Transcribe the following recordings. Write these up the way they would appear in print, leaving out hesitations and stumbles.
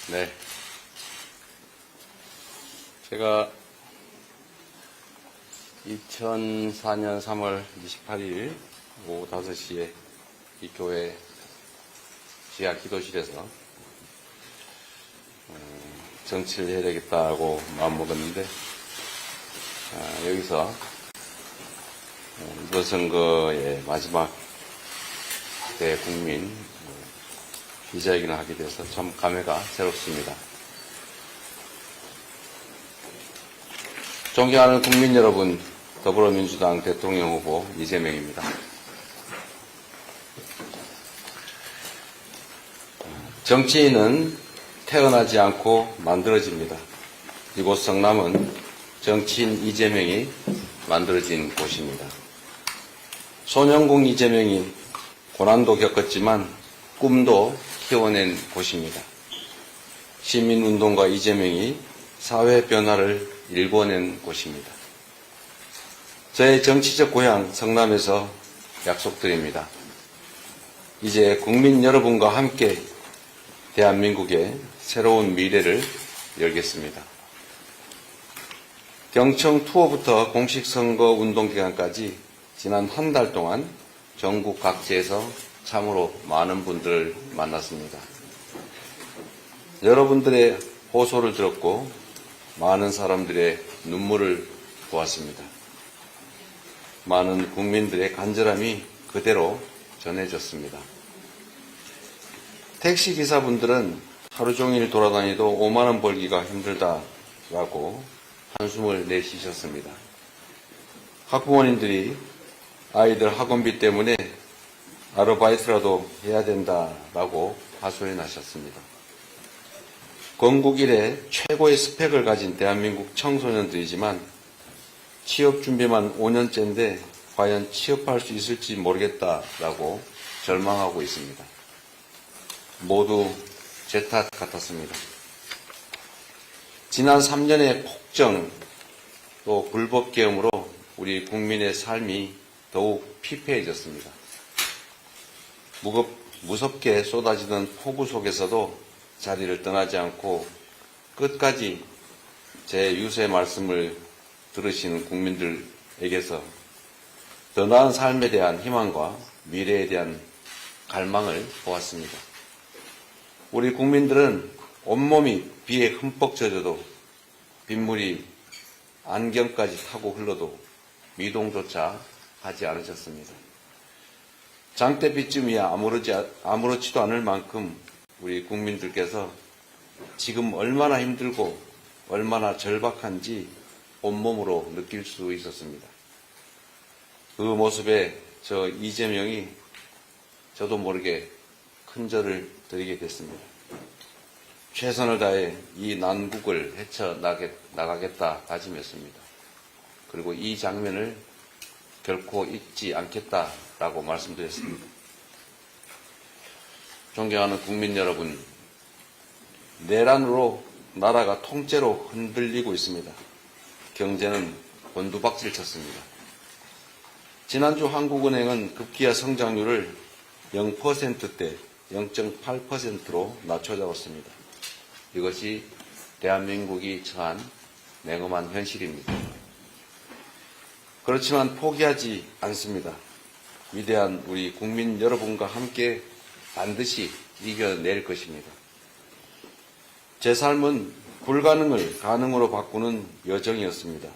네. 제가 2004년 3월 28일 오후 5시에 이 교회 지하 기도실에서 정치를 해야 되겠다고 마음먹었는데 여기서 이번 선거의 마지막 대국민 기자회견을 하게 돼서 참 감회가 새롭습니다. 존경하는 국민 여러분, 더불어민주당 대통령 후보 이재명입니다. 정치인은 태어나지 않고 만들어집니다. 이곳 성남은 정치인 이재명이 만들어진 곳입니다. 소년공 이재명이 고난도 겪었지만 꿈도 키워낸 곳입니다. 시민운동가 이재명이 사회 변화를 일궈낸 곳입니다. 저의 정치적 고향 성남에서 약속드립니다. 이제 국민 여러분과 함께 대한민국의 새로운 미래를 열겠습니다. 경청 투어부터 공식 선거 운동 기간까지 지난 한 달 동안 전국 각지에서 참으로 많은 분들을 만났습니다. 여러분들의 호소를 들었고 많은 사람들의 눈물을 보았습니다. 많은 국민들의 간절함이 그대로 전해졌습니다. 택시기사분들은 하루 종일 돌아다니도 5만 원 벌기가 힘들다라고 한숨을 내쉬셨습니다. 학부모님들이 아이들 학원비 때문에 아르바이트라도 해야 된다라고 하소연 하셨습니다. 건국 이래 최고의 스펙을 가진 대한민국 청소년들이지만 취업 준비만 5년째인데 과연 취업할 수 있을지 모르겠다라고 절망하고 있습니다. 모두 제 탓 같았습니다. 지난 3년의 폭정 또 불법 계엄으로 우리 국민의 삶이 더욱 피폐해졌습니다. 무섭게 쏟아지는 폭우 속에서도 자리를 떠나지 않고 끝까지 제 유세 말씀을 들으시는 국민들에게서 더 나은 삶에 대한 희망과 미래에 대한 갈망을 보았습니다. 우리 국민들은 온몸이 비에 흠뻑 젖어도 빗물이 안경까지 타고 흘러도 미동조차 하지 않으셨습니다. 장대비쯤이야 아무렇지도 않을 만큼 우리 국민들께서 지금 얼마나 힘들고 얼마나 절박한지 온몸으로 느낄 수 있었습니다. 그 모습에 저 이재명이 저도 모르게 큰절을 드리게 됐습니다. 최선을 다해 이 난국을 헤쳐나가겠다 다짐했습니다. 그리고 이 장면을 결코 잊지 않겠다라고 말씀드렸습니다. 존경하는 국민 여러분, 내란으로 나라가 통째로 흔들리고 있습니다. 경제는 곤두박질 쳤습니다. 지난주 한국은행은 급기야 성장률을 0%대 0.8%로 낮춰잡았습니다. 이것이 대한민국이 처한 냉엄한 현실입니다. 그렇지만 포기하지 않습니다. 위대한 우리 국민 여러분과 함께 반드시 이겨낼 것입니다. 제 삶은 불가능을 가능으로 바꾸는 여정이었습니다.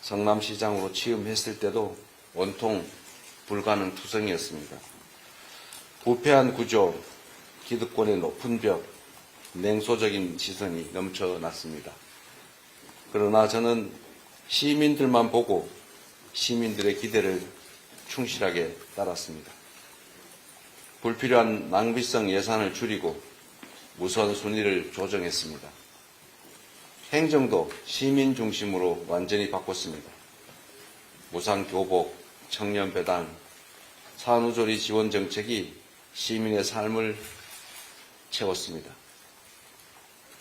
성남시장으로 취임했을 때도 온통 불가능투성이었습니다. 부패한 구조, 기득권의 높은 벽, 냉소적인 시선이 넘쳐났습니다. 그러나 저는 시민들만 보고 시민들의 기대를 충실하게 따랐습니다. 불필요한 낭비성 예산을 줄이고 우선순위를 조정했습니다. 행정도 시민 중심으로 완전히 바꿨습니다. 무상교복, 청년배당, 산후조리 지원 정책이 시민의 삶을 채웠습니다.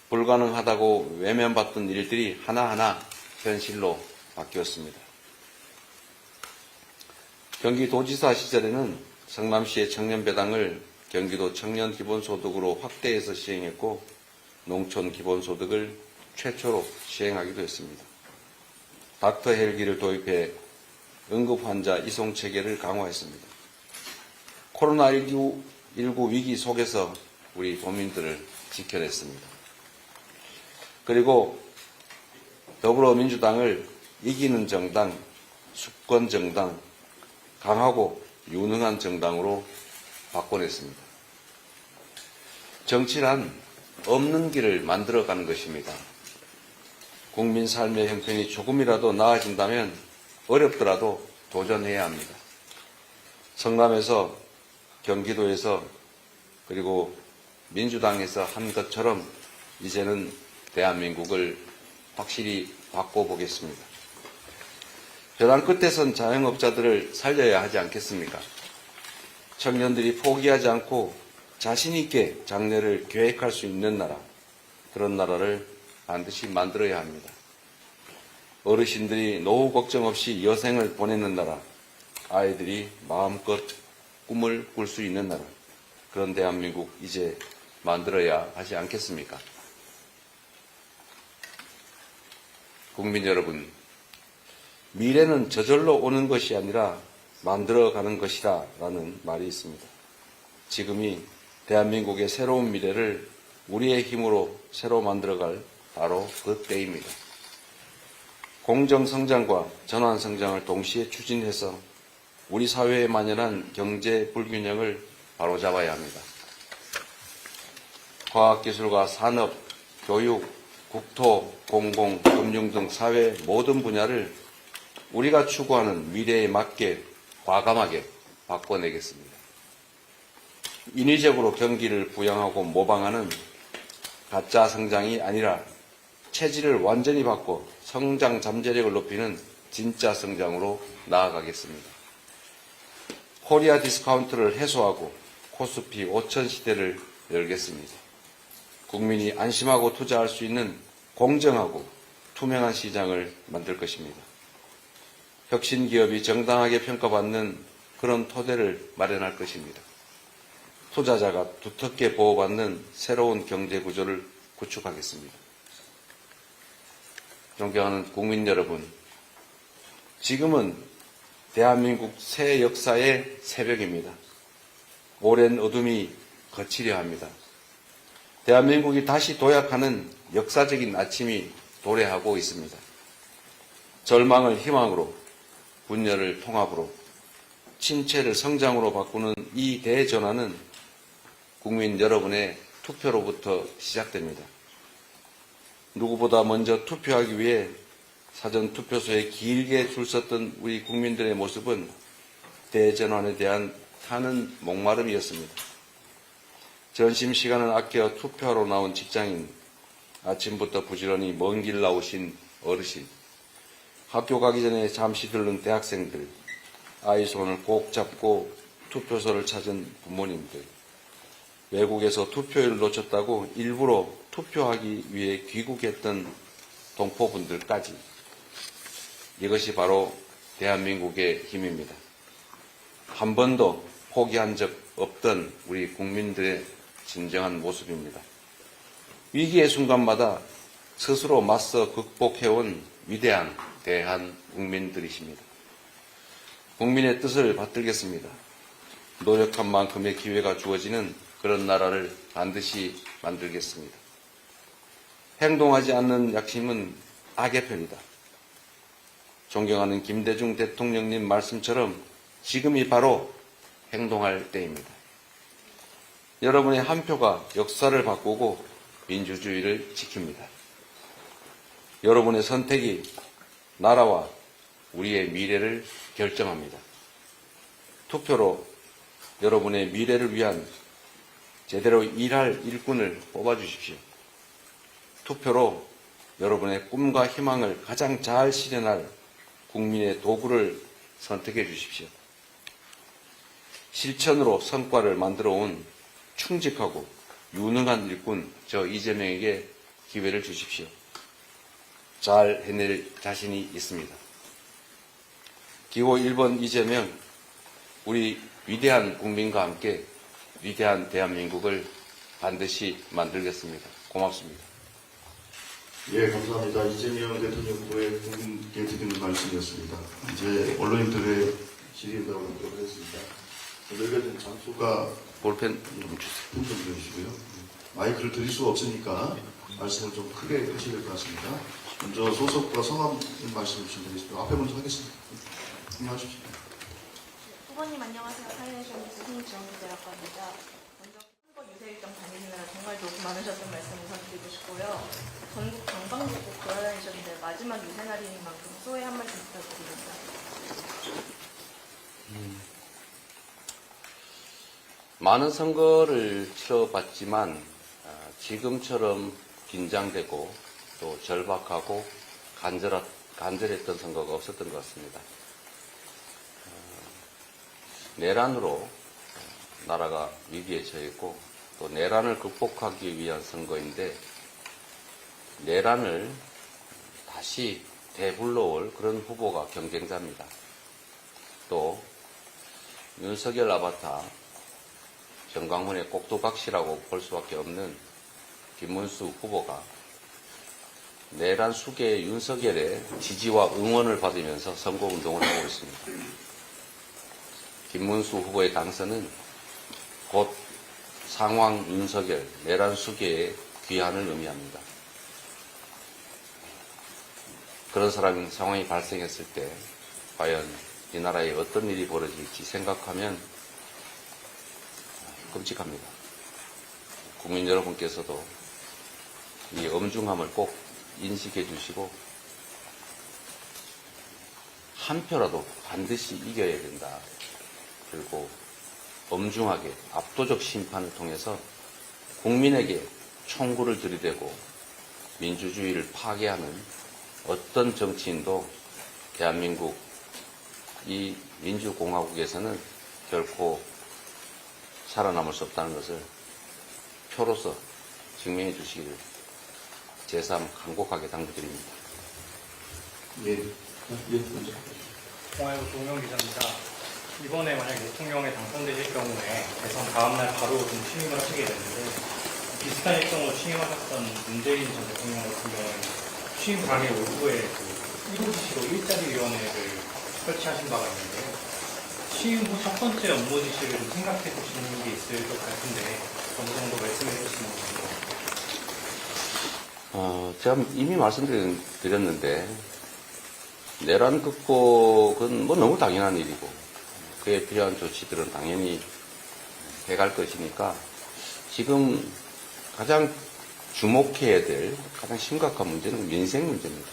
불가능하다고 외면받던 일들이 하나하나 현실로 바뀌었습니다. 경기도지사 시절에는 성남시의 청년배당을 경기도 청년기본소득으로 확대해서 시행했고 농촌 기본소득을 최초로 시행하기도 했습니다. 닥터 헬기를 도입해 응급환자 이송체계를 강화했습니다. 코로나19 위기 속에서 우리 도민들을 지켜냈습니다. 그리고 더불어민주당을 이기는 정당, 수권 정당, 강하고 유능한 정당으로 바꿔냈습니다. 정치란 없는 길을 만들어가는 것입니다. 국민 삶의 형편이 조금이라도 나아진다면 어렵더라도 도전해야 합니다. 성남에서, 경기도에서, 그리고 민주당에서 한 것처럼 이제는 대한민국을 확실히 바꿔보겠습니다. 벼랑 끝에선 자영업자들을 살려야 하지 않겠습니까? 청년들이 포기하지 않고 자신 있게 장래를 계획할 수 있는 나라, 그런 나라를 반드시 만들어야 합니다. 어르신들이 노후 걱정 없이 여생을 보내는 나라, 아이들이 마음껏 꿈을 꿀 수 있는 나라, 그런 대한민국 이제 만들어야 하지 않겠습니까? 국민 여러분, 미래는 저절로 오는 것이 아니라 만들어가는 것이다 라는 말이 있습니다. 지금이 대한민국의 새로운 미래를 우리의 힘으로 새로 만들어갈 바로 그 때입니다. 공정성장과 전환성장을 동시에 추진해서 우리 사회에 만연한 경제 불균형을 바로잡아야 합니다. 과학기술과 산업, 교육, 국토, 공공, 금융 등 사회 모든 분야를 우리가 추구하는 미래에 맞게 과감하게 바꿔내겠습니다. 인위적으로 경기를 부양하고 모방하는 가짜 성장이 아니라 체질을 완전히 바꿔 성장 잠재력을 높이는 진짜 성장으로 나아가겠습니다. 코리아 디스카운트를 해소하고 코스피 5천 시대를 열겠습니다. 국민이 안심하고 투자할 수 있는 공정하고 투명한 시장을 만들 것입니다. 혁신 기업이 정당하게 평가받는 그런 토대를 마련할 것입니다. 투자자가 두텁게 보호받는 새로운 경제 구조를 구축하겠습니다. 존경하는 국민 여러분, 지금은 대한민국 새 역사의 새벽입니다. 오랜 어둠이 거치려 합니다. 대한민국이 다시 도약하는 역사적인 아침이 도래하고 있습니다. 절망을 희망으로, 분열을 통합으로, 침체를 성장으로 바꾸는 이 대전환은 국민 여러분의 투표로부터 시작됩니다. 누구보다 먼저 투표하기 위해 사전 투표소에 길게 줄 섰던 우리 국민들의 모습은 대전환에 대한 타는 목마름이었습니다. 점심시간을 아껴 투표하러 나온 직장인, 아침부터 부지런히 먼 길 나오신 어르신, 학교 가기 전에 잠시 들른 대학생들, 아이 손을 꼭 잡고 투표소를 찾은 부모님들, 외국에서 투표율을 놓쳤다고 일부러 투표하기 위해 귀국했던 동포분들까지, 이것이 바로 대한민국의 힘입니다. 한 번도 포기한 적 없던 우리 국민들의 진정한 모습입니다. 위기의 순간마다 스스로 맞서 극복해온 위대한 대한국민들이십니다. 국민의 뜻을 받들겠습니다. 노력한 만큼의 기회가 주어지는 그런 나라를 반드시 만들겠습니다. 행동하지 않는 약심은 악의 편이다. 존경하는 김대중 대통령님 말씀처럼 지금이 바로 행동할 때입니다. 여러분의 한 표가 역사를 바꾸고 민주주의를 지킵니다. 여러분의 선택이 나라와 우리의 미래를 결정합니다. 투표로 여러분의 미래를 위한 제대로 일할 일꾼을 뽑아주십시오. 투표로 여러분의 꿈과 희망을 가장 잘 실현할 국민의 도구를 선택해 주십시오. 실천으로 성과를 만들어 온 충직하고 유능한 일꾼 저 이재명에게 기회를 주십시오. 잘 해낼 자신이 있습니다. 기호 1번 이재명, 우리 위대한 국민과 함께 위대한 대한민국을 반드시 만들겠습니다. 고맙습니다. 예, 감사합니다. 이재명 대통령 후보의 국민께 드리는 말씀이었습니다. 이제 언론인들의 질의응답을 하도록 하겠습니다. 너희가 장소가 볼펜 좀 주세요. 좀 들어주시고요. 마이크를 드릴 수가 없으니까 말씀을 좀 크게 하셔야 될 것 같습니다. 먼저 소속과 성함 말씀을 주시면 되겠습니다. 앞에 먼저 하겠습니다. 말씀하십시오. 후보님 안녕하세요. 사회내셔널스 신지원 기자라고 합니다. 먼저 선거 유세 일정 다니느라 정말 노고 많으셨던 말씀 우선드리고 싶고요. 전국 방방곡곡 돌아다니셨는데 마지막 유세 날인 만큼 소회 한 말씀 부탁드립니다. 많은 선거를 치러봤지만 지금처럼 긴장되고 또 절박하고 간절했던 선거가 없었던 것 같습니다. 내란으로 나라가 위기에 처했고 또 내란을 극복하기 위한 선거인데 내란을 다시 되불러올 그런 후보가 경쟁자입니다. 또 윤석열 아바타 정광훈의 꼭두각시라고 볼 수밖에 없는 김문수 후보가 내란 수계의 윤석열의 지지와 응원을 받으면서 선거운동을 하고 있습니다. 김문수 후보의 당선은 곧 상황 윤석열, 내란 수계의 귀환을 의미합니다. 그런 상황이 발생했을 때 과연 이 나라에 어떤 일이 벌어질지 생각하면 끔찍합니다. 국민 여러분께서도 이 엄중함을 꼭 인식해 주시고 한 표라도 반드시 이겨야 된다. 그리고 엄중하게 압도적 심판을 통해서 국민에게 총구를 들이대고 민주주의를 파괴하는 어떤 정치인도 대한민국 이 민주공화국에서는 결코 살아남을 수 없다는 것을 표로서 증명해 주시기를 제3 간곡하게 당부드립니다. 예, 먼저. 동아일보 조명 기자입니다. 이번에 만약 대통령에 당선되실 경우에 대선 다음날 바로 좀 취임을 하시게 되는데 비슷한 일정으로 취임하셨던 문재인 전 대통령 같은 경우에는 취임 당일 오후에 1호 지시로 일자리위원회를 설치하신 바가 있는데요. 취임 후 첫 번째 업무 지시를 좀 생각해 보시는 게 있을 것 같은데 어느 정도 말씀해 주시면 좋겠습니다. 제가 이미 말씀드렸는데 내란 극복은 너무 당연한 일이고 그에 필요한 조치들은 당연히 해갈 것이니까 지금 가장 주목해야 될 가장 심각한 문제는 민생 문제입니다.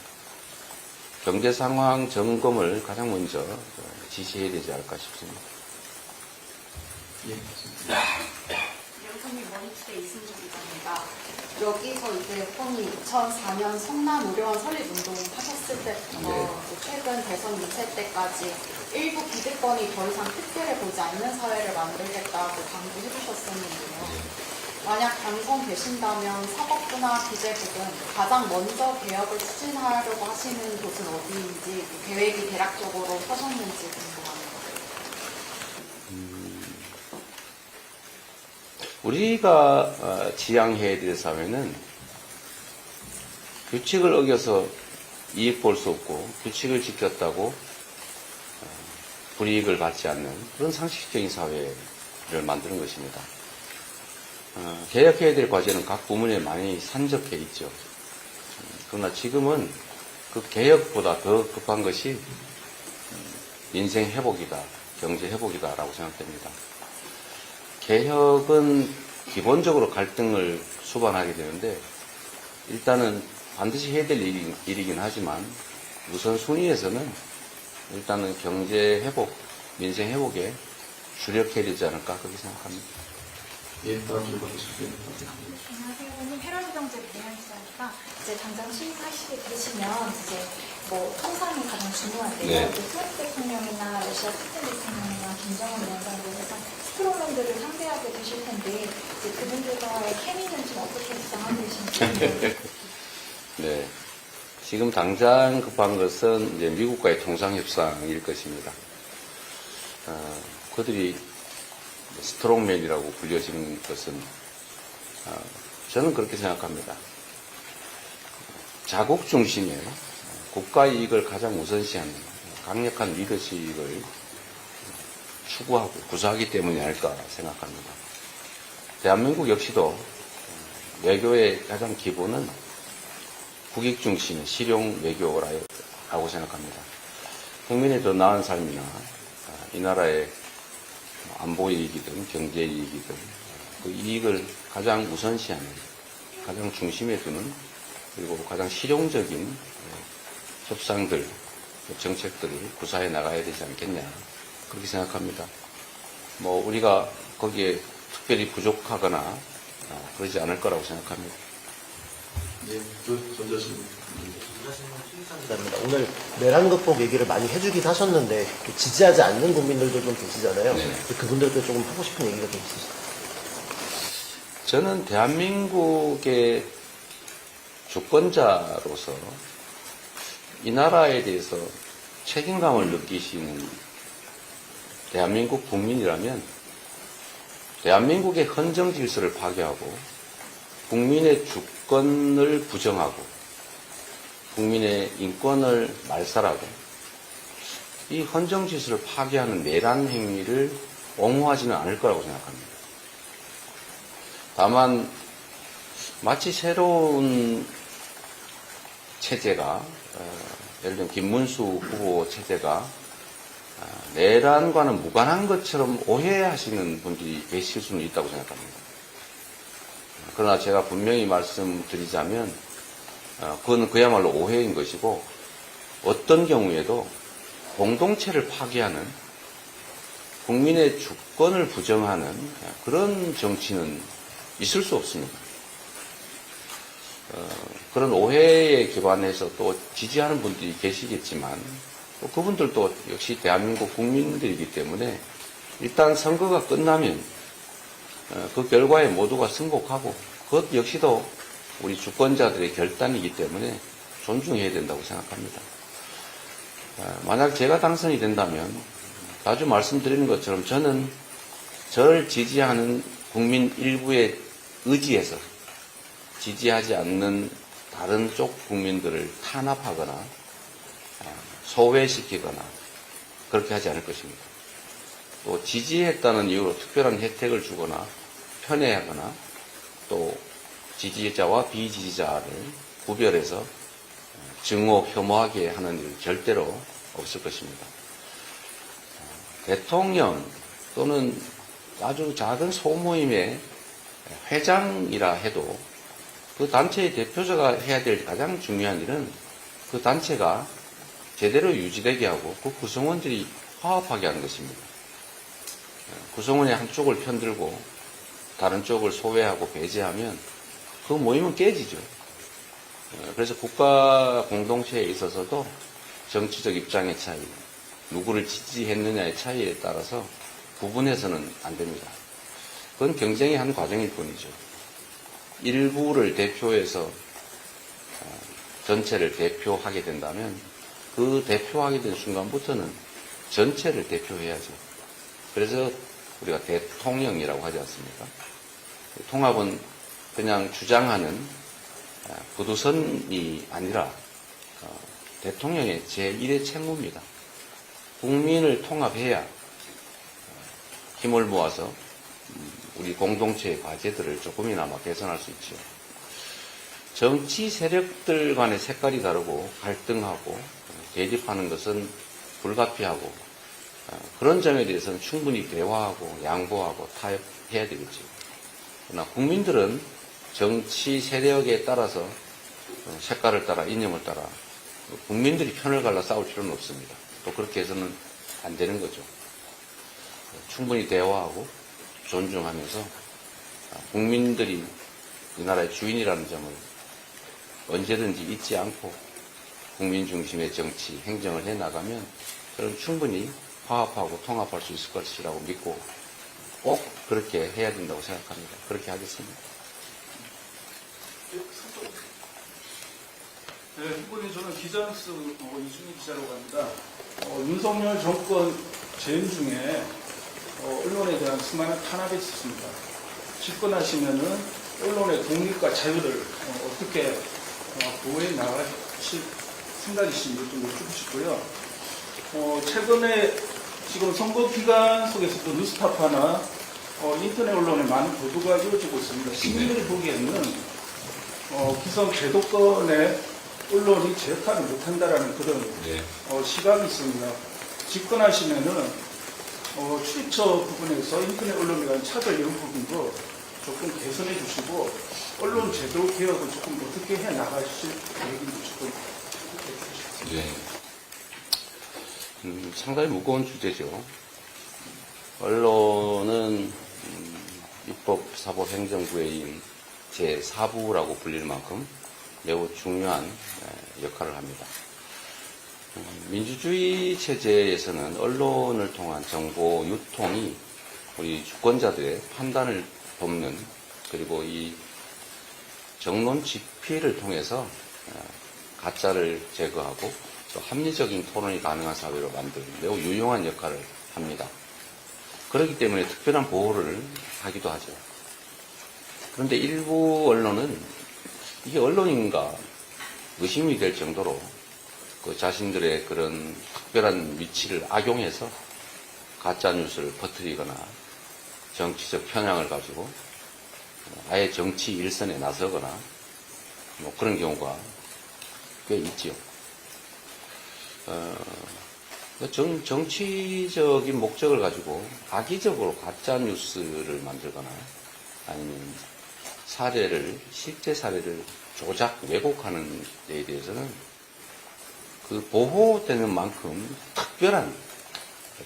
경제 상황 점검을 가장 먼저 지시해야 되지 않을까 싶습니다. 예, 여성민 머니투데이 이승주 기자입니다. 여기서 이제 후보님 2004년 성남의료원 설립운동 하셨을 때부터 최근 대선 유세 때까지 일부 기득권이 더 이상 특혜를 보지 않는 사회를 만들겠다고 강조해 주셨었는데요. 만약 당선되신다면 사법부나 기재부 등 가장 먼저 개혁을 추진하려고 하시는 곳은 어디인지 계획이 대략적으로 서셨는지 궁금합니다. 우리가 지향해야 될 사회는 규칙을 어겨서 이익 볼 수 없고 규칙을 지켰다고 불이익을 받지 않는 그런 상식적인 사회를 만드는 것입니다. 개혁해야 될 과제는 각 부문에 많이 산적해 있죠. 그러나 지금은 그 개혁보다 더 급한 것이 민생 회복이다, 경제 회복이다라고 생각됩니다. 개혁은 기본적으로 갈등을 수반하게 되는데 일단은 반드시 해야 될 일이긴 하지만 우선순위에서는 일단은 경제 회복, 민생 회복에 주력해야 되지 않을까 그렇게 생각합니다. 예, 다음 질문 받겠습니다. 안녕하세요. 오늘 헤럴드경제 배양 기자니까 이제 당장 취임하시게 되시면 이제 뭐 통상이 가장 중요한데요. 네. 트럼프 대통령이나 러시아 푸틴 대통령이나 김정은 위원장으로 해서 스트롱맨들을 상대하게 되실 텐데 이제 그분들과의 케미는 좀 어떻게 구상하고 계신지. 네. 지금 당장 급한 것은 이제 미국과의 통상협상일 것입니다. 그들이 스트롱맨이라고 불려지는 것은 저는 그렇게 생각합니다. 자국 중심의 국가 이익을 가장 우선시하는 강력한 리더십을 추구하고 구사하기 때문이 아닐까 생각합니다. 대한민국 역시도 외교의 가장 기본은 국익 중심의 실용 외교라고 생각합니다. 국민의 더 나은 삶이나 이 나라의 안보 이익이든 경제 이익이든 그 이익을 가장 우선시하는, 가장 중심에 두는, 그리고 가장 실용적인 협상들, 정책들을 구사해 나가야 되지 않겠냐, 그렇게 생각합니다. 뭐 우리가 거기에 특별히 부족하거나 그러지 않을 거라고 생각합니다. 예, 전자신 감사합니다. 오늘 내란극복 얘기를 많이 해주긴 하셨는데 지지하지 않는 국민들도 좀 계시잖아요. 네. 그분들도 조금 하고 싶은 얘기가 좀 있으시죠? 저는 대한민국의 주권자로서 이 나라에 대해서 책임감을 느끼시는 대한민국 국민이라면 대한민국의 헌정 질서를 파괴하고 국민의 주권을 부정하고 국민의 인권을 말살하고 이 헌정 질서를 파괴하는 내란 행위를 옹호하지는 않을 거라고 생각합니다. 다만 마치 새로운 체제가 예를 들면 김문수 후보 체제가 내란과는 무관한 것처럼 오해하시는 분들이 계실 수는 있다고 생각합니다. 그러나 제가 분명히 말씀드리자면 그건 그야말로 오해인 것이고 어떤 경우에도 공동체를 파괴하는 국민의 주권을 부정하는 그런 정치는 있을 수 없습니다. 그런 오해에 기반해서 또 지지하는 분들이 계시겠지만 또 그분들도 역시 대한민국 국민들이기 때문에 일단 선거가 끝나면 그 결과에 모두가 승복하고 그것 역시도 우리 주권자들의 결단이기 때문에 존중해야 된다고 생각합니다. 만약 제가 당선이 된다면 자주 말씀드리는 것처럼 저는 저를 지지하는 국민 일부의 의지에서 지지하지 않는 다른 쪽 국민들을 탄압하거나 소외시키거나 그렇게 하지 않을 것입니다. 또 지지했다는 이유로 특별한 혜택을 주거나 편애하거나 또 지지자와 비지지자를 구별해서 증오, 혐오하게 하는 일 절대로 없을 것입니다. 대통령 또는 아주 작은 소모임의 회장이라 해도 그 단체의 대표자가 해야 될 가장 중요한 일은 그 단체가 제대로 유지되게 하고 그 구성원들이 화합하게 하는 것입니다. 구성원의 한쪽을 편들고 다른 쪽을 소외하고 배제하면 그 모임은 깨지죠. 그래서 국가 공동체에 있어서도 정치적 입장의 차이, 누구를 지지했느냐의 차이에 따라서 구분해서는 안 됩니다. 그건 경쟁의 한 과정일 뿐이죠. 일부를 대표해서 전체를 대표하게 된다면 그 대표하게 된 순간부터는 전체를 대표해야죠. 그래서 우리가 대통령이라고 하지 않습니까? 통합은 그냥 주장하는 구두선이 아니라 대통령의 제1의 책무입니다. 국민을 통합해야 힘을 모아서 우리 공동체의 과제들을 조금이나마 개선할 수 있죠. 정치 세력들 간의 색깔이 다르고 갈등하고 대립하는 것은 불가피하고 그런 점에 대해서는 충분히 대화하고 양보하고 타협해야 되겠죠. 그러나 국민들은 정치 세력에 따라서 색깔을 따라 이념을 따라 국민들이 편을 갈라 싸울 필요는 없습니다. 또 그렇게 해서는 안 되는 거죠. 충분히 대화하고 존중하면서 국민들이 이 나라의 주인이라는 점을 언제든지 잊지 않고 국민 중심의 정치, 행정을 해나가면 저는 충분히 화합하고 통합할 수 있을 것이라고 믿고 꼭 그렇게 해야 된다고 생각합니다. 그렇게 하겠습니다. 네, 후보님, 저는 기자뉴스 이준희 기자라고 합니다. 윤석열 정권 재임 중에 언론에 대한 수많은 탄압이 있었습니다. 집권하시면은 언론의 독립과 자유를 어떻게 보호해 나가실 생각이신지 좀 여쭙고 싶고요. 최근에 지금 선거 기간 속에서도 뉴스타파나 인터넷 언론에 많은 보도가 이루어지고 있습니다. 시민들이 보기에는 기성 제도권의 언론이 제 역할을 못한다라는 그런 시각이 있습니다. 집권하시면은 출입처 부분에서 인터넷 언론에 대한 차별 이런 부분도 조금 개선해 주시고 언론 제도 개혁을 조금 어떻게 해 나가실 계획인지 조금 네. 상당히 무거운 주제죠. 언론은 입법사법행정부의 제4부라고 불릴 만큼 매우 중요한 역할을 합니다. 민주주의 체제에서는 언론을 통한 정보 유통이 우리 주권자들의 판단을 돕는, 그리고 이 정론 집필을 통해서 가짜를 제거하고 또 합리적인 토론이 가능한 사회로 만드는 매우 유용한 역할을 합니다. 그렇기 때문에 특별한 보호를 하기도 하죠. 그런데 일부 언론은 이게 언론인가 의심이 될 정도로 그 자신들의 그런 특별한 위치를 악용해서 가짜 뉴스를 퍼뜨리거나 정치적 편향을 가지고 아예 정치 일선에 나서거나 뭐 그런 경우가 꽤 있지요. 정치적인 목적을 가지고 악의적으로 가짜 뉴스를 만들거나 아니면 실제 사례를 조작, 왜곡하는 데에 대해서는 그 보호되는 만큼 특별한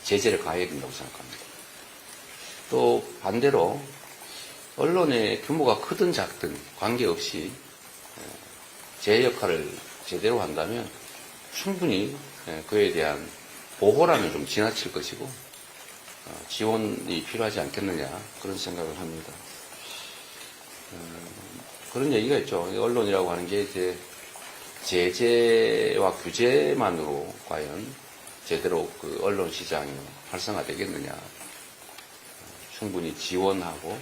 제재를 가해야 된다고 생각합니다. 또 반대로 언론의 규모가 크든 작든 관계없이 제 역할을 제대로 한다면 충분히 그에 대한 보호라면 좀 지나칠 것이고 지원이 필요하지 않겠느냐 그런 생각을 합니다. 그런 얘기가 있죠. 언론이라고 하는 게 이제 제재와 규제만으로 과연 제대로 그 언론 시장이 활성화되겠느냐. 충분히 지원하고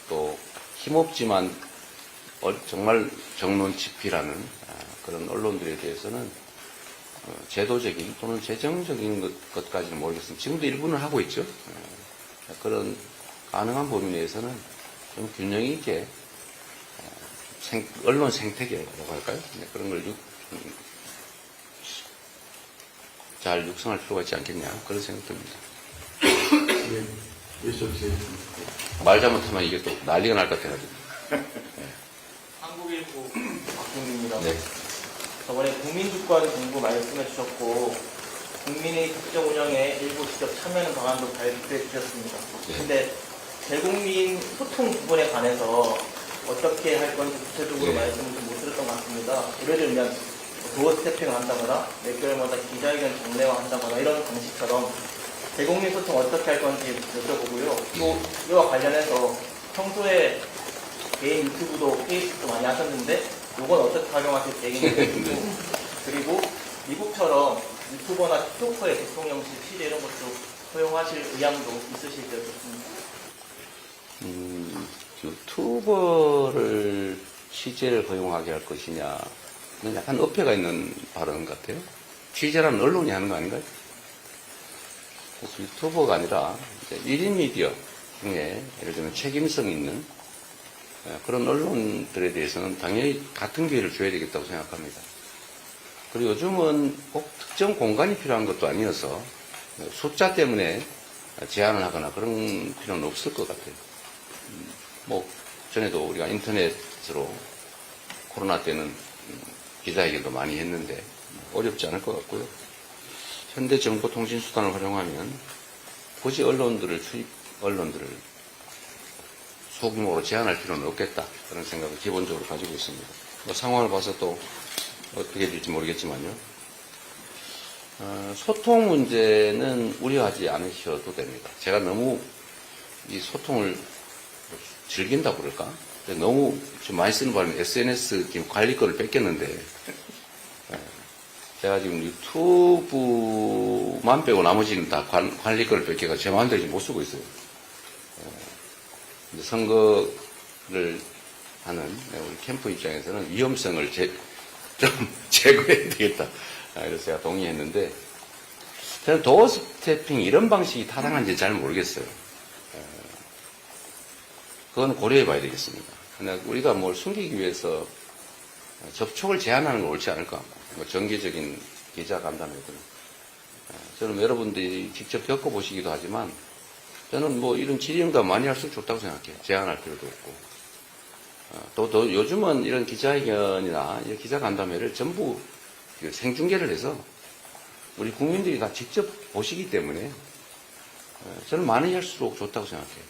또 힘없지만 정말 정론 집필하는 그런 언론들에 대해서는 제도적인 또는 재정적인 것까지는 모르겠습니다. 지금도 일부는 하고 있죠. 그런 가능한 범위 내에서는 좀 균형 있게 언론 생태계라고 할까요? 그런 걸 잘 육성할 필요가 있지 않겠냐 그런 생각 듭니다. 말 잘못하면 이게 또 난리가 날 것 같아가지고. 한국일보 박동규입니다. 네. 저번에 국민주권 정부 말씀해 주셨고 국민의 국정 운영에 일부 직접 참여하는 방안도 발표해 주셨습니다. 네. 근데 대국민 소통 부분에 관해서 어떻게 할 건지 구체적으로 네. 말씀을 좀 못 들었던 것 같습니다. 예를 들면 도어 스태핑을 한다거나 몇 개월마다 기자회견 정례화한다거나 이런 방식처럼 대국민 소통 어떻게 할 건지 여쭤보고요. 또 이와 관련해서 평소에 개인 유튜브도 페이스북도 많이 하셨는데 이건 어떻게 활용하실 계획인지 그리고 미국처럼 유튜버나 틱토커의 대통령실 취재 이런 것도 허용하실 의향도 있으실지 여쭙습니다. 유튜버를 취재를 허용하게 할 것이냐는 약간 어폐가 있는 발언 같아요. 취재라는 언론이 하는 거 아닌가요? 그래서 유튜버가 아니라 1인 미디어 중에 예를 들면 책임성 있는 그런 언론들에 대해서는 당연히 같은 기회를 줘야 되겠다고 생각합니다. 그리고 요즘은 꼭 특정 공간이 필요한 것도 아니어서 숫자 때문에 제한을 하거나 그런 필요는 없을 것 같아요. 뭐 전에도 우리가 인터넷으로 코로나 때는 기자회견도 많이 했는데 어렵지 않을 것 같고요. 현대 정보통신수단을 활용하면 굳이 언론들을 소규모로 제한할 필요는 없겠다. 그런 생각을 기본적으로 가지고 있습니다. 뭐 상황을 봐서 또 어떻게 될지 모르겠지만요. 소통 문제는 우려하지 않으셔도 됩니다. 제가 너무 이 소통을 즐긴다고 그럴까? 너무 좀 많이 쓰는 바람에 SNS 지금 관리권을 뺏겼는데 제가 지금 유튜브만 빼고 나머지는 다 관리권을 뺏겨가 제 마음대로 지금 못 쓰고 있어요. 선거를 하는 우리 캠프 입장에서는 위험성을 좀 제거해야 되겠다. 그래서 제가 동의했는데, 저는 도어 스태핑 이런 방식이 타당한지 잘 모르겠어요. 그건 고려해 봐야 되겠습니다. 근데 우리가 뭘 숨기기 위해서 접촉을 제한하는 건 옳지 않을까. 뭐 정기적인 기자 간담회들. 저는 여러분들이 직접 겪어보시기도 하지만, 저는 뭐 이런 질의응답 많이 할수록 좋다고 생각해요. 제한할 필요도 없고. 또 요즘은 이런 기자회견이나 이런 기자간담회를 전부 생중계를 해서 우리 국민들이 다 직접 보시기 때문에 저는 많이 할수록 좋다고 생각해요.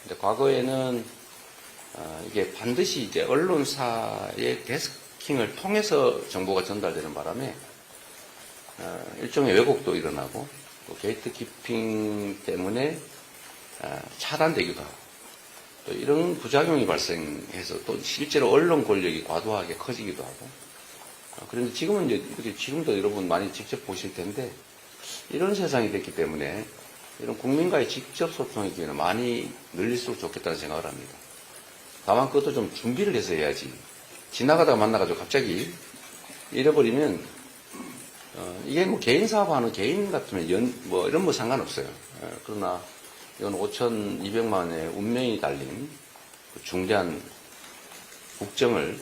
근데 과거에는 이게 반드시 이제 언론사의 데스킹을 통해서 정보가 전달되는 바람에 일종의 왜곡도 일어나고 또 게이트 키핑 때문에 차단되기도 하고 또 이런 부작용이 발생해서 또 실제로 언론 권력이 과도하게 커지기도 하고 그런데 지금은 이제 이렇게 지금도 여러분 많이 직접 보실 텐데 이런 세상이 됐기 때문에 이런 국민과의 직접 소통의 기회는 많이 늘릴수록 좋겠다는 생각을 합니다. 다만 그것도 좀 준비를 해서 해야지 지나가다가 만나가지고 갑자기 잃어버리면 이게 뭐 개인 사업하는 개인 같으면 뭐 이런 거 상관없어요. 그러나 이건 5,200만의 운명이 달린 그 중대한 국정을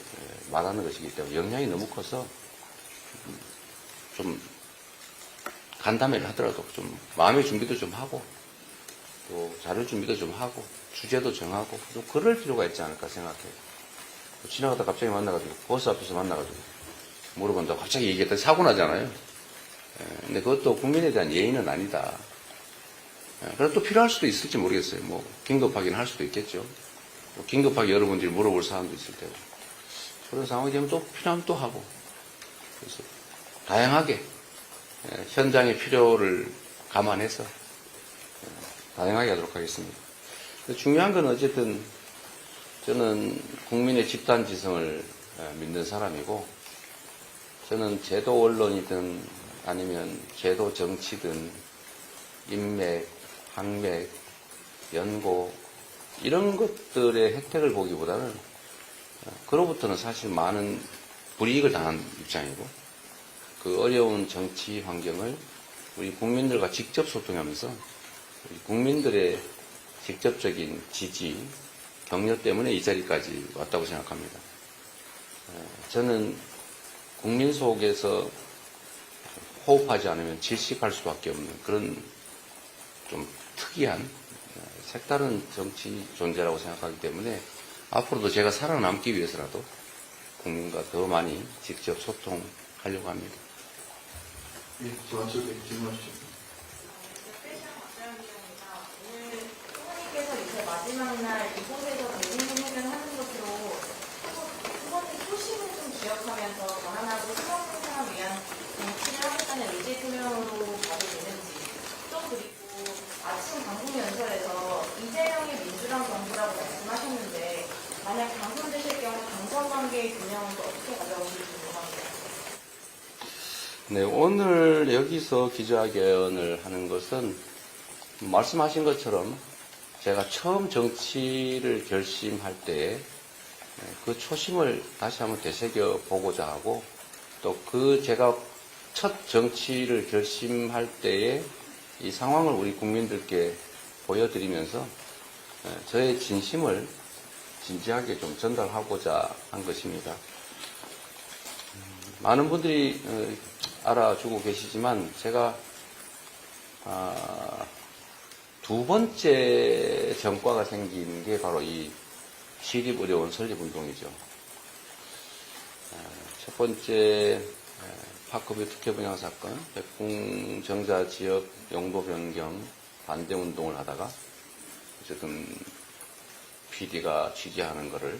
말하는 것이기 때문에 영향이 너무 커서 좀 간담회를 하더라도 좀 마음의 준비도 좀 하고 또 자료 준비도 좀 하고 주제도 정하고 좀 그럴 필요가 있지 않을까 생각해요. 지나가다 갑자기 만나가지고 버스 앞에서 만나가지고 물어본다고 갑자기 얘기했더니 사고 나잖아요. 근데 그것도 국민에 대한 예의는 아니다. 그래도 또 필요할 수도 있을지 모르겠어요. 뭐 긴급하긴 할 수도 있겠죠. 뭐 긴급하게 여러분들이 물어볼 사안도 있을 테고 그런 상황이 되면 또 필요하면 또 하고 그래서 다양하게 현장의 필요를 감안해서 다양하게 하도록 하겠습니다. 중요한 건 어쨌든 저는 국민의 집단지성을 믿는 사람이고 저는 제도 언론이든 아니면 제도 정치든 인맥, 학맥, 연고 이런 것들의 혜택을 보기보다는 그로부터는 사실 많은 불이익을 당한 입장이고 그 어려운 정치 환경을 우리 국민들과 직접 소통하면서 우리 국민들의 직접적인 지지, 격려 때문에 이 자리까지 왔다고 생각합니다. 저는 국민 속에서 호흡하지 않으면 질식할 수밖에 없는 그런 좀 특이한 색다른 정치 존재라고 생각하기 때문에 앞으로도 제가 살아남기 위해서라도 국민과 더 많이 직접 소통하려고 합니다. 예, 저 안쪽에 질문하시죠. 오늘 후보님께서 이제 마지막 날 이곳에서 대진회견하는 것으로 후보님 소식을 좀 기억하면서 전환하고 수성생산을 위한 정치를 하겠다는 의지 표명으로 봐도 되는지 또 그리고 아침 방송 연설에서 이재명의 민주당 정부라고 말씀하셨는데 만약 당선되실 경우 당선 관계의 균형은 또 어떻게 가져오실지 궁금합니다. 네, 오늘 여기서 기자회견을 하는 것은 말씀하신 것처럼 제가 처음 정치를 결심할 때에 그 초심을 다시 한번 되새겨 보고자 하고 또 제가 첫 정치를 결심할 때에 이 상황을 우리 국민들께 보여드리면서 저의 진심을 진지하게 좀 전달하고자 한 것입니다. 많은 분들이 알아주고 계시지만 제가 두 번째 전과가 생긴 게 바로 이 시립의료원 설립운동이죠. 첫 번째 파크뷰 특혜 분양 사건, 백풍정자 지역 용도 변경 반대 운동을 하다가 어쨌든 PD가 취재하는 것을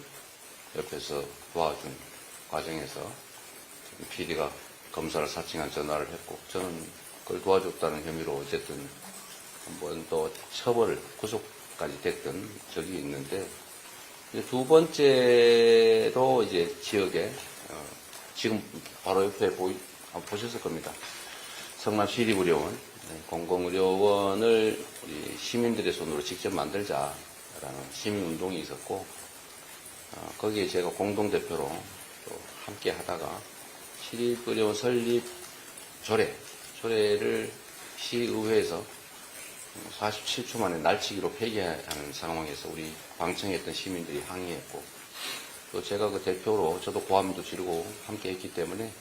옆에서 도와준 과정에서 PD가 검사를 사칭한 전화를 했고 저는 그걸 도와줬다는 혐의로 어쨌든 한번 또 처벌을 구속까지 됐던 적이 있는데 두 번째로 이제 지역에 지금 바로 옆에 보셨을 겁니다. 성남 시립의료원 공공의료원을 우리 시민들의 손으로 직접 만들자라는 시민운동이 있었고 거기에 제가 공동대표로 또 함께 하다가 시립의료원 설립 조례를 시의회에서 47초 만에 날치기로 폐기하는 상황에서 우리 방청에 있던 시민들이 항의했고, 또 제가 그 대표로 저도 고함도 지르고 함께 했기 때문에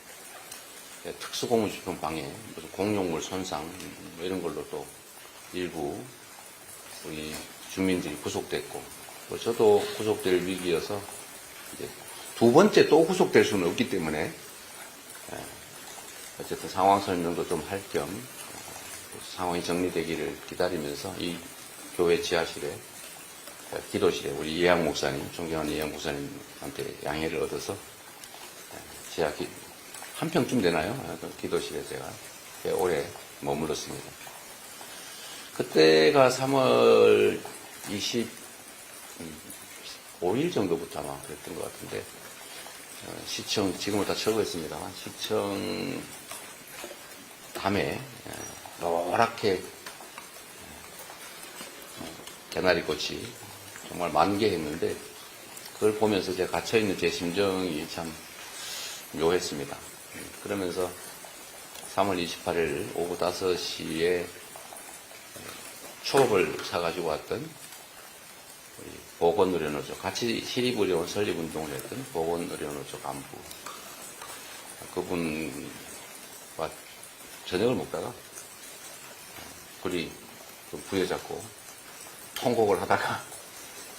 특수공무집행 방해, 무슨 공용물 손상 뭐 이런 걸로 또 일부 우리 주민들이 구속됐고, 또 저도 구속될 위기여서 이제 두 번째 또 구속될 수는 없기 때문에 어쨌든 상황 설명도 좀 할 겸 상황이 정리되기를 기다리면서 이 교회 지하실에 기도실에 우리 이해양 목사님, 존경하는 이해양 목사님한테 양해를 얻어서 지하 한 평쯤 되나요? 기도실에 제가 오래 머물렀습니다. 그때가 3월 25일 정도부터 아마 그랬던 것 같은데, 시청, 지금은 다 철거했습니다만, 시청 담에 노랗게 개나리꽃이 정말 만개했는데, 그걸 보면서 제가 갇혀있는 제 심정이 참 묘했습니다. 그러면서 3월 28일 오후 5시에 초밥을 사가지고 왔던 우리 보건의료노조, 같이 시립의료원 설립운동을 했던 보건의료노조 간부, 그분과 저녁을 먹다가 둘이 좀 부여잡고 통곡을 하다가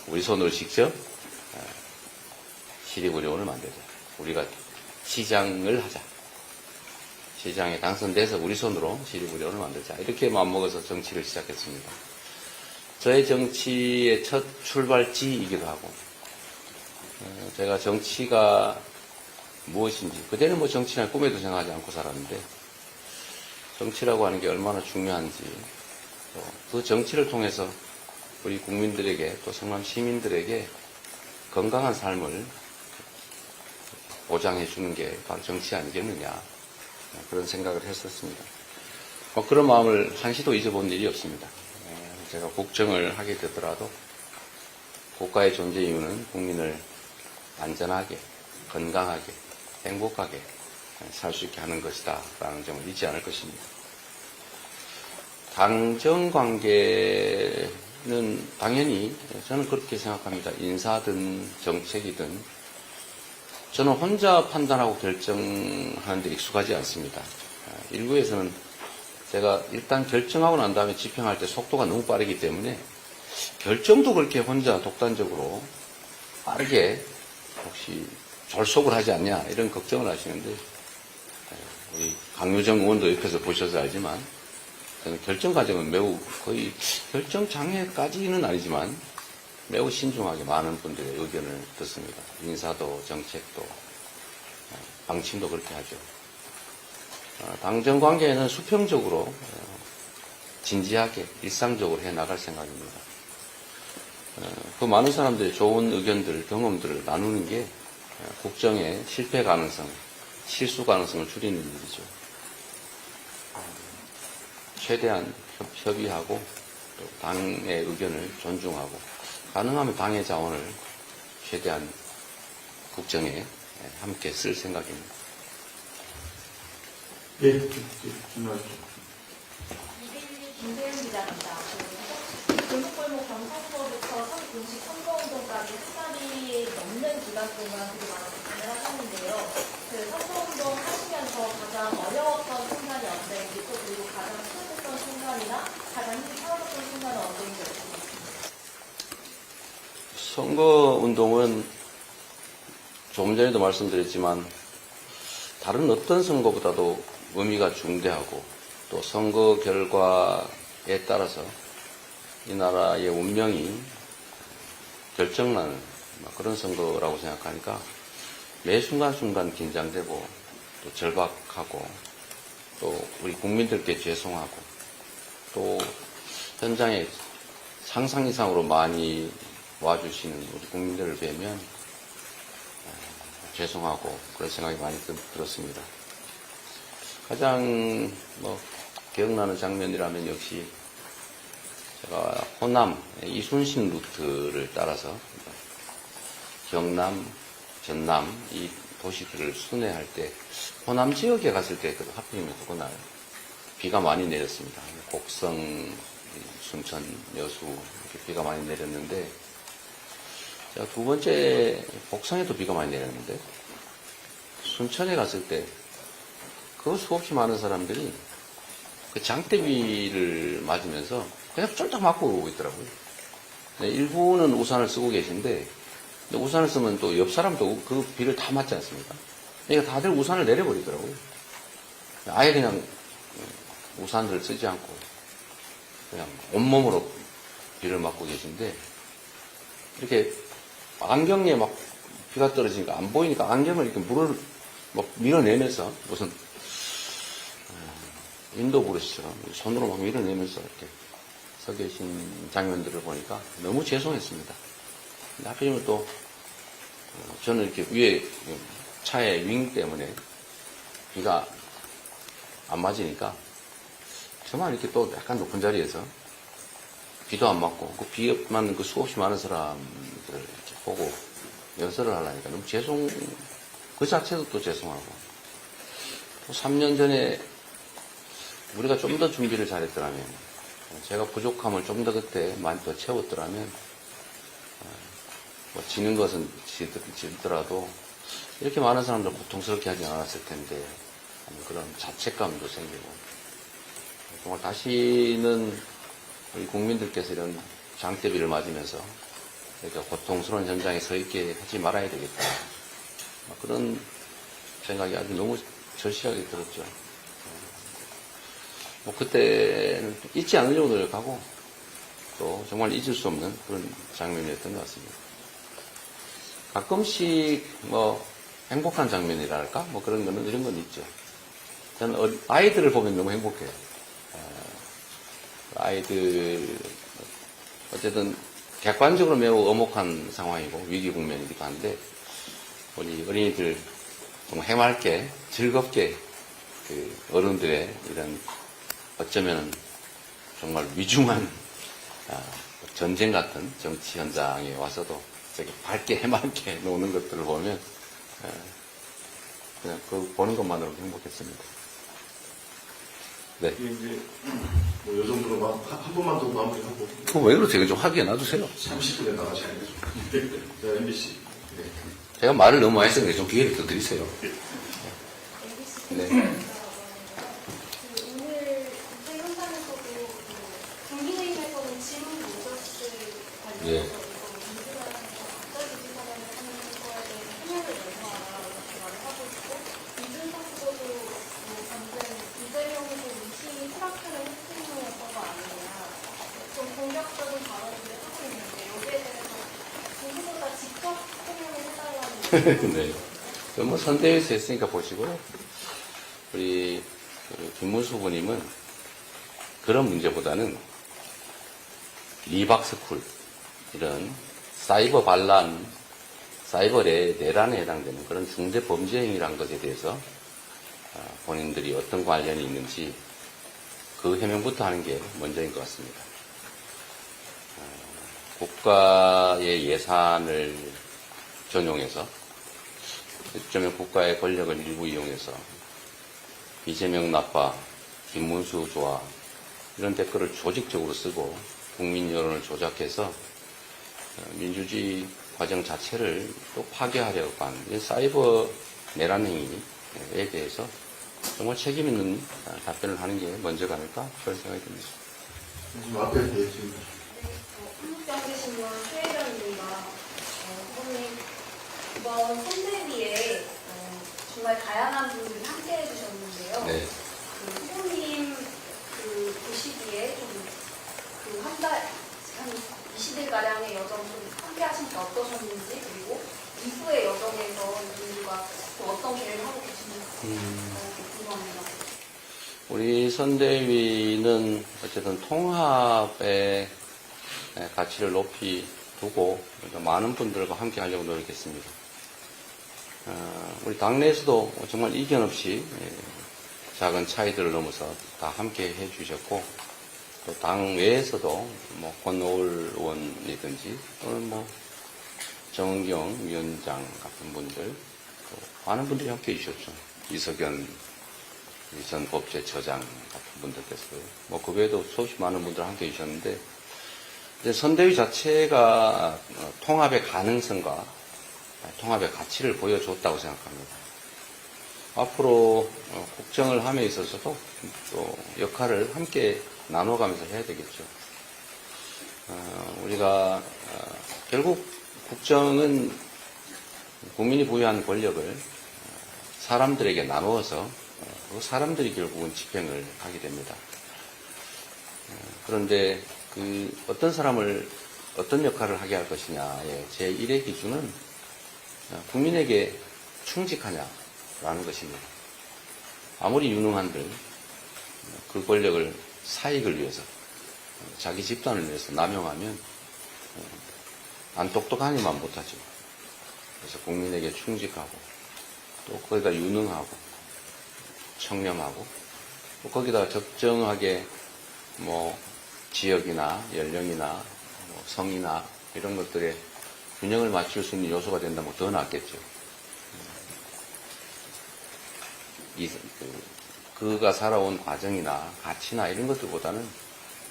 우리 손으로 직접 시립의료원을 만들자. 우리가 시장을 하자. 시장에 당선돼서 우리 손으로 시립의료원을 만들자. 이렇게 마음먹어서 정치를 시작했습니다. 저의 정치의 첫 출발지이기도 하고, 제가 정치가 무엇인지, 그때는 뭐 정치는 꿈에도 생각하지 않고 살았는데, 정치라고 하는 게 얼마나 중요한지, 그 정치를 통해서 우리 국민들에게, 또 성남 시민들에게 건강한 삶을 보장해 주는 게 바로 정치 아니겠느냐, 그런 생각을 했었습니다. 그런 마음을 한시도 잊어본 일이 없습니다. 제가 국정을 하게 되더라도 국가의 존재 이유는 국민을 안전하게, 건강하게, 행복하게 살 수 있게 하는 것이다 라는 점을 잊지 않을 것입니다. 당정관계는 당연히 저는 그렇게 생각합니다. 인사든 정책이든 저는 혼자 판단하고 결정하는 데 익숙하지 않습니다. 일부에서는 제가 일단 결정하고 난 다음에 집행할 때 속도가 너무 빠르기 때문에 결정도 그렇게 혼자 독단적으로 빠르게 혹시 졸속을 하지 않냐 이런 걱정을 하시는데, 우리 강효정 의원도 옆에서 보셔서 알지만 저는 결정 과정은 매우 거의 결정 장애까지는 아니지만 매우 신중하게 많은 분들의 의견을 듣습니다. 인사도 정책도 방침도 그렇게 하죠. 당정 관계에는 수평적으로 진지하게 일상적으로 해나갈 생각입니다. 그 많은 사람들의 좋은 의견들, 경험들을 나누는 게 국정의 실패 가능성, 실수 가능성을 줄이는 일이죠. 최대한 협의하고 또 당의 의견을 존중하고 가능하면 당의 자원을 최대한 국정에 함께 쓸 생각입니다. 예, 질문하십시오. 김세윤 기자입니다. 골목골목 경선서부터 공식 선거운동까지 한 달이 넘는 기간 동안 되게 많은 고민을 하셨는데요. 그 선거운동 하시면서 가장 어려웠던 순간이 언제인지, 또 그리고 가장 수고했던 순간이나 가장 힘이 차오르던 순간은 언제인지 여쭤보겠습니다. 선거운동은 조금 전에도 말씀드렸지만 다른 어떤 선거보다도 의미가 중대하고 또 선거 결과에 따라서 이 나라의 운명이 결정나는 그런 선거라고 생각하니까 매 순간순간 긴장되고 또 절박하고 또 우리 국민들께 죄송하고 또 현장에 상상 이상으로 많이 와주시는 우리 국민들을 뵈면 죄송하고 그런 생각이 많이 들었습니다. 가장 기억나는 장면이라면 역시 제가 호남 이순신 루트를 따라서 경남, 전남 이 도시들을 순회할 때 호남 지역에 갔을 때 하필이면 그날 비가 많이 내렸습니다. 곡성, 순천, 여수 이렇게 비가 많이 내렸는데 제가 두 번째 곡성에도 비가 많이 내렸는데 순천에 갔을 때 그 수없이 많은 사람들이 그 장대비를 맞으면서 그냥 쫄딱 맞고 오고 있더라고요. 일부는 우산을 쓰고 계신데 우산을 쓰면 또 옆 사람도 그 비를 다 맞지 않습니까? 그러니까 다들 우산을 내려버리더라고요. 아예 그냥 우산을 쓰지 않고 그냥 온몸으로 비를 맞고 계신데 이렇게 안경에 막 비가 떨어지니까 안 보이니까 안경을 이렇게 물을 막 밀어내면서 무슨 인도 브러시처럼 손으로 막 밀어내면서 이렇게 서 계신 장면들을 보니까 너무 죄송했습니다. 근데 하필이면 또 저는 이렇게 위에 차의 윙 때문에 비가 안 맞으니까 저만 이렇게 또 약간 높은 자리에서 비도 안 맞고 그 비 맞는 그 수없이 많은 사람들을 이렇게 보고 연설을 하려니까 너무 그 자체도 또 죄송하고 또 3년 전에 우리가 좀 더 준비를 잘했더라면 제가 부족함을 좀 더 그때 많이 더 채웠더라면 뭐 지는 것은 지더라도 이렇게 많은 사람들 고통스럽게 하지 않았을 텐데 그런 자책감도 생기고 정말 다시는 우리 국민들께서 이런 장대비를 맞으면서 이렇게 고통스러운 현장에 서 있게 하지 말아야 되겠다. 그런 생각이 아주 너무 절실하게 들었죠. 뭐 그때는 잊지 않으려고 노력하고 또 정말 잊을 수 없는 그런 장면이었던 것 같습니다. 가끔씩 뭐 행복한 장면이랄까 뭐 그런 거는 이런 건 있죠. 저는 아이들을 보면 너무 행복해요. 아이들 어쨌든 객관적으로 매우 엄혹한 상황이고 위기 국면이기도 한데 우리 어린이들 정말 해맑게 즐겁게 그 어른들의 이런 어쩌면 정말 위중한 전쟁 같은 정치 현장에 와서도 되게 밝게 해맑게 노는 것들을 보면 그냥 그 보는 것만으로도 행복했습니다. 네. 이제 뭐 요 정도로 한 번만 더 마무리하고. 그럼 왜 그러세요? 좀 하게 놔두세요. 30분에 나가셔야죠. 자, MBC. 네. 제가 말을 너무 많이 했으니까 좀 기회를 더 드리세요. 네. 오늘 국회 현장에서도 정기회의에서는 질문 모자스 예. 관련해서 민주당에서 갑자기 비판을 하는 거에 대해서 해명을 내놔라 이렇게 말을 하고 있고 이준석 후보도 방금 이재명 후보 위신이 트라크를 했으면였던 거 아니냐 좀 공격적인 발언들을 하고 있는데 여기에 대해서 두 후보가 직접 해명을 해달라는 네. 뭐 선대위에서 했으니까 보시고요. 우리 김문수 후보님은 그런 문제보다는 리박스쿨 이런 사이버 반란, 사이버의 내란에 해당되는 그런 중대 범죄 행위란 것에 대해서 본인들이 어떤 관련이 있는지 그 해명부터 하는 게 먼저인 것 같습니다. 국가의 예산을 전용해서 어쩌면 국가의 권력을 일부 이용해서 이재명 나빠, 김문수 좋아 이런 댓글을 조직적으로 쓰고 국민 여론을 조작해서 민주주의 과정 자체를 또 파괴하려고 하는 사이버 내란 행위에 대해서 정말 책임 있는 답변을 하는 게 먼저가 아닐까 그런 생각이 듭니다. 지금 앞에 지금 한국경제신문 최혜련입니다. 후보님 이번 선대위에 정말 다양한 분들이 함께 해주셨는데요. 네. 그 후보님 그 시기에 좀 그 한 20일 가량의 여정 좀 함께 하시니까 어떠셨는지 그리고 이후의 여정에서 민주가 또 어떤 계획을 하고 계시는지 궁금합니다. 우리 선대위는 어쨌든 통합의 가치를 높이 두고 많은 분들과 함께 하려고 노력했습니다. 우리 당내에서도 정말 이견 없이 작은 차이들을 넘어서 다 함께 해주셨고 또 당 외에서도 뭐 권오을 의원이든지 또는 뭐 정은경 위원장 같은 분들, 또 많은 분들이 함께 해주셨죠. 이석연 전 법제처장 같은 분들께서요. 뭐, 그 외에도 수없이 많은 분들 함께 해주셨는데, 이제 선대위 자체가 통합의 가능성과 통합의 가치를 보여줬다고 생각합니다. 앞으로 국정을 함에 있어서도 또 역할을 함께 나눠가면서 해야 되겠죠. 우리가 결국 국정은 국민이 부여한 권력을 사람들에게 나누어서 그 사람들이 결국은 집행을 하게 됩니다. 그런데 그 어떤 사람을 어떤 역할을 하게 할 것이냐의 제1의 기준은 국민에게 충직하냐라는 것입니다. 아무리 유능한들 그 권력을 사익을 위해서 자기 집단을 위해서 남용하면 안 똑똑하니만 못하죠. 그래서 국민에게 충직하고 또 거기다 유능하고 청렴하고 또 거기다 적정하게 뭐 지역이나 연령이나 뭐 성이나 이런 것들에 균형을 맞출 수 있는 요소가 된다면 더 낫겠죠. 그가 살아온 과정이나 가치나 이런 것들보다는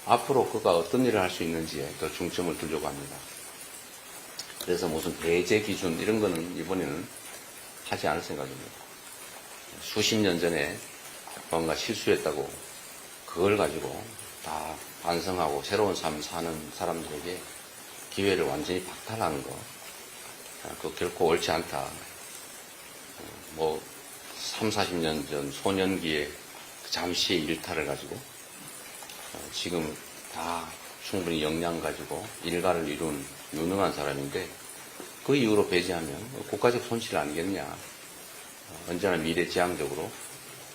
앞으로 그가 어떤 일을 할 수 있는지에 더 중점을 두려고 합니다. 그래서 무슨 배제 기준 이런 거는 이번에는 하지 않을 생각입니다. 수십 년 전에 뭔가 실수했다고 그걸 가지고 다 반성하고 새로운 삶 사는 사람들에게 기회를 완전히 박탈하는 거, 그거 결코 옳지 않다. 뭐 3, 40년 전 소년기에 잠시의 일탈을 가지고 지금 다 충분히 역량 가지고 일가를 이룬 유능한 사람인데 그 이후로 배제하면 국가적 손실 아니겠냐. 언제나 미래지향적으로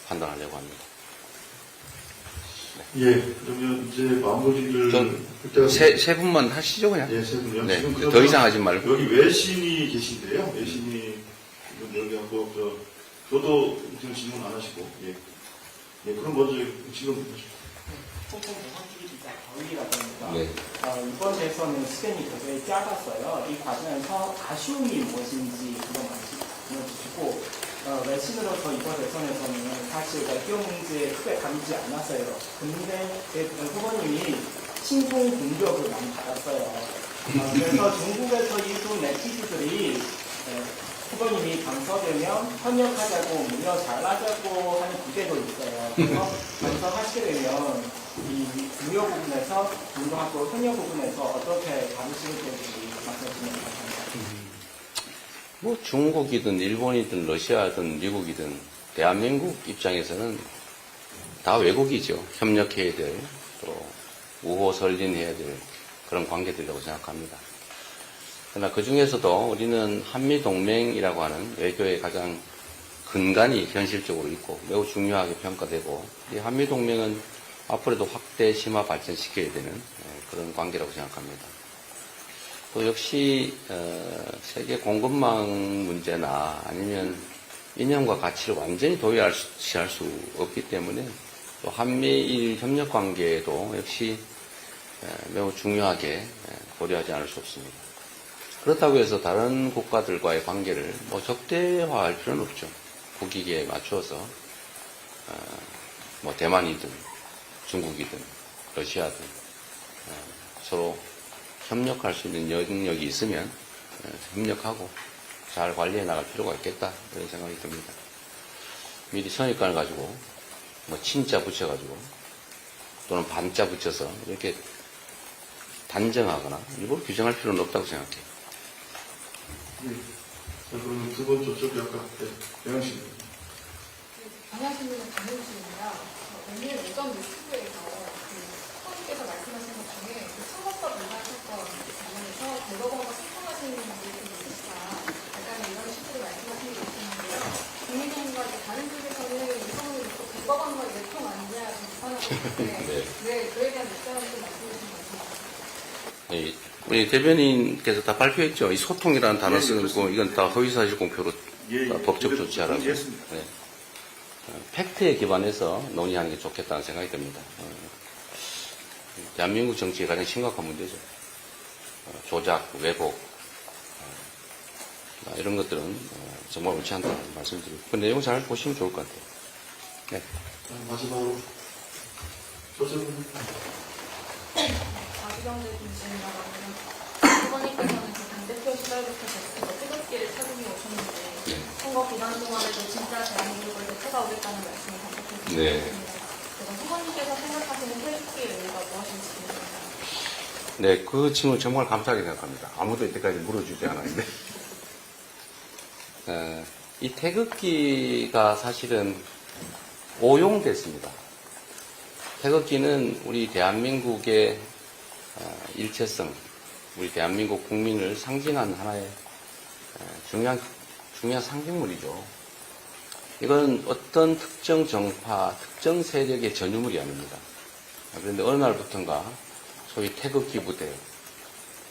판단하려고 합니다. 예, 그러면 이제 마무리를 할 때가 세 분만 하시죠 그냥. 예, 세 분요. 네, 지금 더 그러면 이상 하지 말고. 여기 외신이 계신데요. 외신이 지금 여기 하고 저도 지금 질문 안 하시고 예, 예, 그럼 먼저 지금 홍콩 대선TV 기자 강의라고 합니다. 네. 이번 대선은 시간이 굉장히 짧았어요. 이 과정에서 아쉬움이 무엇인지 그런 말씀 주시고 외신으로서 이번 대선에서는 사실 외교 문제에 크게 다루지 않았어요. 근데 후보님이 친중 공격을 많이 받았어요. 그래서 중국에서 일부 네티즌들이 후보님이 당선되면 협력하자고 무려 잘하자고 하는 기대도 있어요. 그래서 당선하시게 되면 이 무료 부분에서 운동하고 협력 부분에서 어떻게 다루시게 될지 말씀해 주시면 감사합니다. 뭐 중국이든 일본이든 러시아든 미국이든 대한민국 입장에서는 다 외국이죠. 협력해야 될, 또 우호 설린해야 될 그런 관계들이라고 생각합니다. 그러나 그 중에서도 우리는 한미동맹이라고 하는 외교의 가장 근간이 현실적으로 있고 매우 중요하게 평가되고 이 한미동맹은 앞으로도 확대 심화 발전시켜야 되는 그런 관계라고 생각합니다. 또 역시 세계 공급망 문제나 아니면 이념과 가치를 완전히 도외시할 수 없기 때문에 또 한미일 협력 관계도 역시 매우 중요하게 고려하지 않을 수 없습니다. 그렇다고 해서 다른 국가들과의 관계를 뭐 적대화할 필요는 없죠. 국익에 맞추어서 뭐 대만이든 중국이든 러시아든 서로 협력할 수 있는 영역이 있으면 협력하고 잘 관리해 나갈 필요가 있겠다 이런 생각이 듭니다. 미리 선입관을 가지고 뭐 친자 붙여가지고 또는 반자 붙여서 이렇게 단정하거나 일부러 규정할 필요는 없다고 생각해요. 예. 자, 그러면 두 번째 쪽이 아까 영양 씨. 경향신문의 강윤수입니다. 오늘 오전 뉴스부에서 후보님께서 말씀하신 것 중에 선거법 위반 사건 관련해서 대법원과 소통하시는 분들이 좀 있으시다. 약간 이런 식으로 말씀하신 게 있었는데요. 국민의힘과 다른 쪽에서는 이성을 놓고 대법원과 내통 아니냐 비판하고 있는데 네, 그에 대한 입장을 좀 말씀해 주시면 감사합니다. 우리 대변인께서 다 발표했죠. 이 소통이라는 단어 쓰는 거 이건 다 허위사실 공표로 다 법적 조치하라고. 네. 팩트에 기반해서 논의하는 게 좋겠다는 생각이 듭니다. 대한민국 정치의 가장 심각한 문제죠. 조작, 왜곡, 이런 것들은 정말 옳지 않다는 말씀드리고 그 내용 잘 보시면 좋을 것 같아요. 네. 마지막으로 조정은 아주경제 김씨입니다. 후보님께서는 그 당대표 시절부터 계속해서 태극기를 착용해 오셨는데 선거 기간 동안에도 진짜 대한민국을 대체가 오겠다는 말씀을 반복해 네. 주셨습니다. 그래서 후보님께서 생각하시는 태극기의 의미가 무엇인지 궁금합니다. 네, 그 질문 정말 감사하게 생각합니다. 아무도 이때까지 물어주지 않았는데. 이 태극기가 사실은 오용됐습니다. 태극기는 우리 대한민국의 일체성, 우리 대한민국 국민을 상징하는 하나의 중요한 상징물이죠. 이건 어떤 특정 정파, 특정 세력의 전유물이 아닙니다. 그런데 어느 날부턴가 소위 태극기 부대,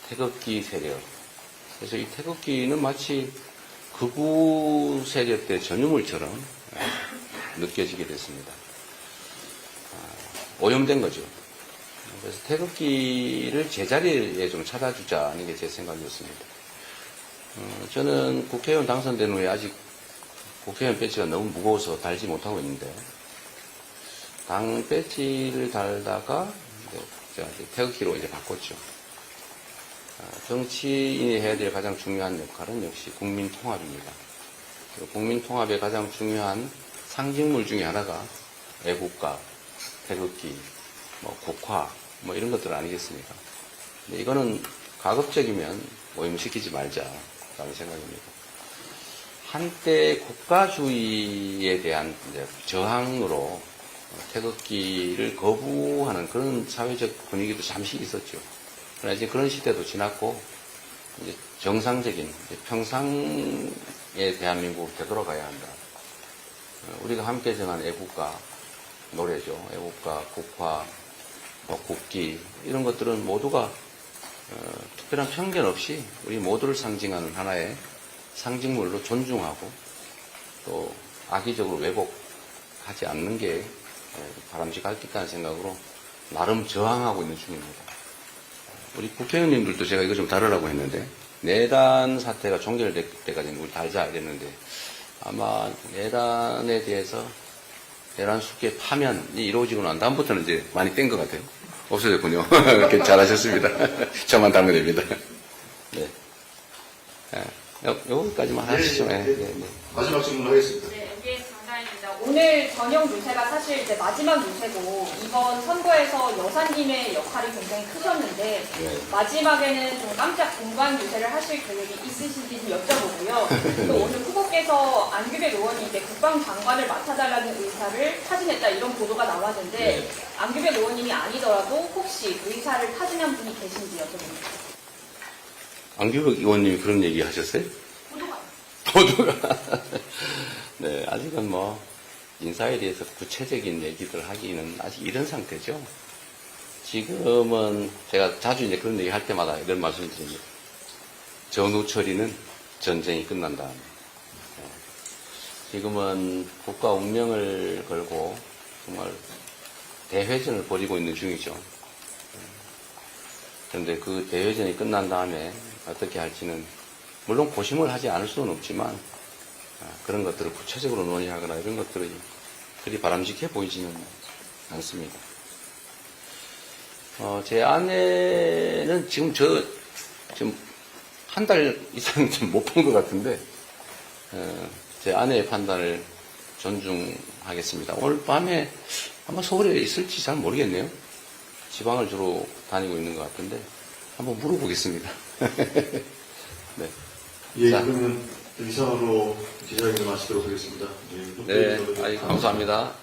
태극기 세력. 그래서 이 태극기는 마치 극우 세력의 전유물처럼 느껴지게 됐습니다. 오염된 거죠. 그래서 태극기를 제자리에 좀 찾아주자는 게 제 생각이었습니다. 저는 국회의원 당선된 후에 아직 국회의원 배지가 너무 무거워서 달지 못하고 있는데, 당 배지를 달다가 제가 태극기로 이제 바꿨죠. 정치인이 해야 될 가장 중요한 역할은 역시 국민 통합입니다. 국민 통합의 가장 중요한 상징물 중에 하나가 애국가, 태극기, 국화, 이런 것들 아니겠습니까? 근데 이거는 가급적이면 오염시키지 말자라는 생각입니다. 한때 국가주의에 대한 이제 저항으로 태극기를 거부하는 그런 사회적 분위기도 잠시 있었죠. 그러나 이제 그런 시대도 지났고, 이제 정상적인, 평상의 대한민국으로 되돌아가야 한다. 우리가 함께 정한 애국가 노래죠. 애국가, 국화, 국기, 이런 것들은 모두가 특별한 편견 없이 우리 모두를 상징하는 하나의 상징물로 존중하고 또 악의적으로 왜곡하지 않는 게 바람직하겠다는 생각으로 나름 저항하고 있는 중입니다. 우리 국회의원님들도 제가 이거 좀 다루라고 했는데, 내란 사태가 종결될 때까지는 우리 달자 이랬는데, 아마 내란에 대해서 내란 숙계 파면이 이루어지고 난 다음부터는 이제 많이 뗀 것 같아요. 없어졌군요. 잘하셨습니다. 저만 달면 됩니다. 네. 여기까지만 하시죠. 네. 마지막 질문 하겠습니다. 네, MBS 강다입니다. 오늘 저녁 유세가 사실 이제 마지막 유세고 이번 선거에서 여사님의 역할이 굉장히 크셨는데 네. 마지막에는 좀 깜짝 공방 유세를 하실 계획이 있으신지 좀 여쭤보고요. 또 오늘 후보께서 안규백 의원이 이제 국방장관을 맡아달라는 의사를 타진했다 이런 보도가 나왔는데 네. 안규백 의원님이 아니더라도 혹시 의사를 타진한 분이 계신지 여쭤봅니다. 안규백 의원님이 그런 얘기 하셨어요? 보도가. 네, 아직은 인사에 대해서 구체적인 얘기들 하기는 아직 이런 상태죠. 지금은 제가 자주 이제 그런 얘기 할 때마다 이런 말씀을 드립니다. 전후 처리는 전쟁이 끝난 다음에. 지금은 국가 운명을 걸고 정말 대회전을 벌이고 있는 중이죠. 그런데 그 대회전이 끝난 다음에 어떻게 할지는 물론 고심을 하지 않을 수는 없지만 그런 것들을 구체적으로 논의하거나 이런 것들이 그리 바람직해 보이지는 않습니다. 제 아내는 지금 한 달 이상 좀 못 본 것 같은데 제 아내의 판단을 존중하겠습니다. 오늘 밤에 아마 서울에 있을지 잘 모르겠네요. 지방을 주로 다니고 있는 것 같은데 한번 물어보겠습니다. 네. 예, 자. 그러면 이상으로 기자회견을 마치도록 하겠습니다. 네, 감사합니다.